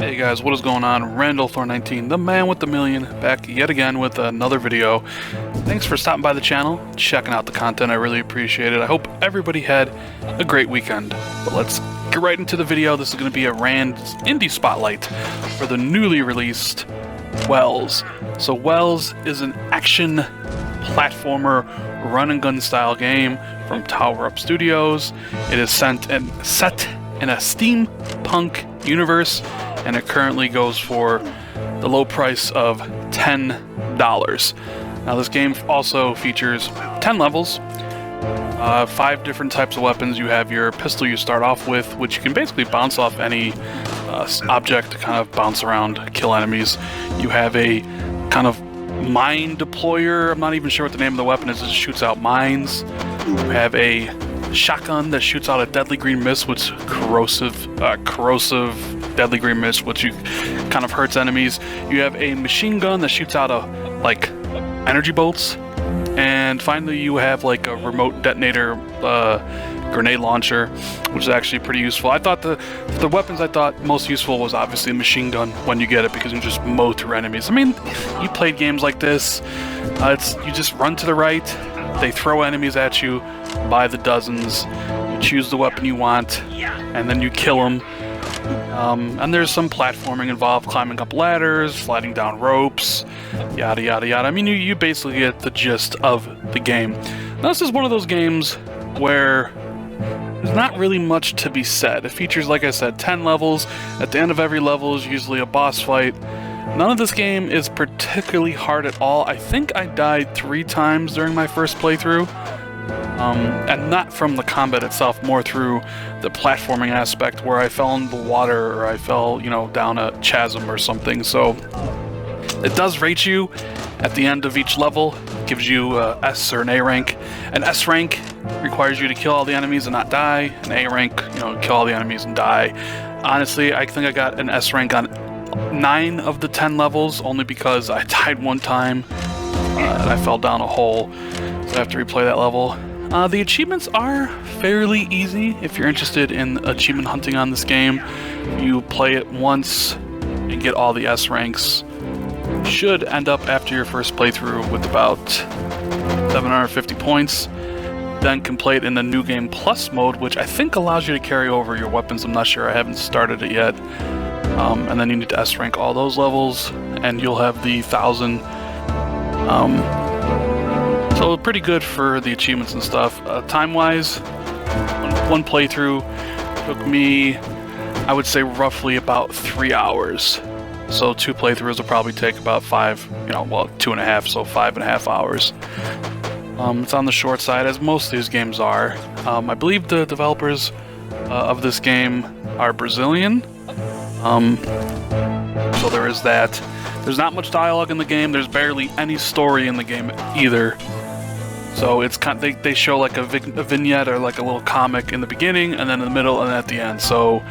Hey guys, what is going on? Randall Thor 19, the man with the million, back yet again with another video. Thanks for stopping by the channel, checking out the content. I really appreciate it. I hope everybody had a great weekend. But let's get right into the video. This is going to be a Rand indie spotlight for the newly released Wells. So Wells is an action platformer run and gun style game from Tower Up Studios. It is set in a steampunk universe, and it currently goes for the low price of $10. Now this game also features 10 levels, 5 different types of weapons. You have your pistol you start off with, which you can basically bounce off any object to kind of bounce around, kill enemies. You have a kind of mine deployer. I'm not even sure what the name of the weapon is. It shoots out mines. You have a shotgun that shoots out a deadly green mist, which corrosive deadly green mist, which kind of hurts enemies. You have a machine gun that shoots out energy bolts, and finally you have like a remote detonator grenade launcher, which is actually pretty useful. I thought the weapons I thought most useful was obviously a machine gun when you get it, because you can just mow through enemies. I mean, you played games like this, you just run to the right, they throw enemies at you by the dozens, you choose the weapon you want, and then you kill them. And there's some platforming involved, climbing up ladders, sliding down ropes, yada yada yada. I mean, you basically get the gist of the game. Now, this is one of those games where there's not really much to be said. It features, like I said, 10 levels. At the end of every level is usually a boss fight. None of this game is particularly hard at all. I think I died 3 times during my first playthrough. And not from the combat itself, more through the platforming aspect, where I fell in the water or I fell, down a chasm or something. So it does rate you at the end of each level. It gives you S or an A rank. An S rank requires you to kill all the enemies and not die. An A rank, kill all the enemies and die. Honestly, I think I got an S rank on 9 of the 10 levels, only because I died one time and I fell down a hole, so I have to replay that level. The achievements are fairly easy if you're interested in achievement hunting on this game. You play it once and get all the S ranks. You should end up after your first playthrough with about 750 points. Then can play it in the New Game Plus mode, which I think allows you to carry over your weapons. I'm not sure, I haven't started it yet. And then you need to S rank all those levels, and you'll have the 1,000. So pretty good for the achievements and stuff. Time-wise, one playthrough took me, I would say, roughly about 3 hours. So 2 playthroughs will probably take about 2.5, so 5.5 hours. It's on the short side, as most of these games are. I believe the developers of this game are Brazilian. So there is that. There's not much dialogue in the game. There's barely any story in the game either. So it's they show like a vignette or like a little comic in the beginning, and then in the middle, and at the end. So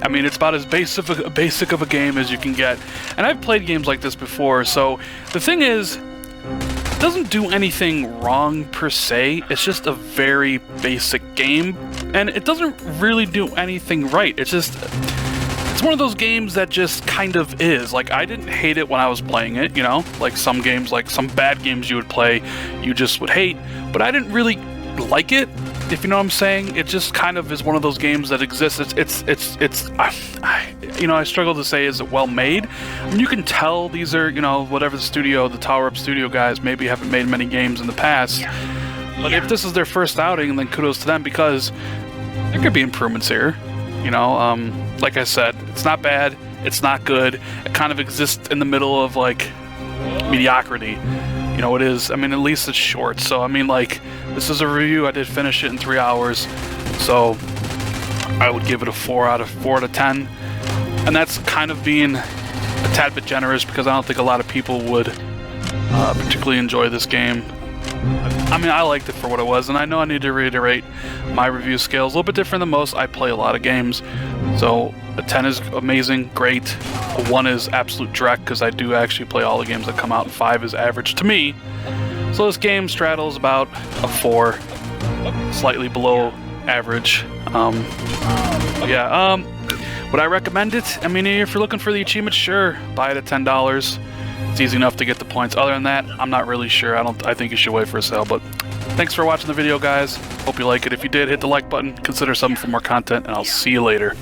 I mean, it's about as basic of a game as you can get. And I've played games like this before. So the thing is, it doesn't do anything wrong per se. It's just a very basic game, and it doesn't really do anything right. It's one of those games that just kind of is. Like, I didn't hate it when I was playing it, like some games, like some bad games you would play, you just would hate, but I didn't really like it, if you know what I'm saying. It just kind of is one of those games that exists. I struggle to say, is it well made? I mean, you can tell these are, whatever the Tower Up Studio guys maybe haven't made many games in the past, but if this is their first outing, then kudos to them, because there could be improvements here. Like I said, it's not bad, it's not good, it kind of exists in the middle of like mediocrity. It is, I mean, at least it's short. So I mean, like, this is a review. I did finish it in 3 hours, so I would give it a 4 out of 10, and that's kind of being a tad bit generous, because I don't think a lot of people would particularly enjoy this game. I mean, I liked it for what it was, and I know I need to reiterate my review scale is a little bit different than most. I play a lot of games, so a 10 is amazing, great. A 1 is absolute dreck, because I do actually play all the games that come out, and 5 is average to me. So this game straddles about a 4, slightly below average. Would I recommend it? I mean, if you're looking for the achievement, sure, buy it at $10. It's easy enough to get the points. Other than that, I'm not really sure. I think you should wait for a sale. But thanks for watching the video, guys. Hope you like it. If you did, hit the like button. Consider subbing for more content, and I'll see you later.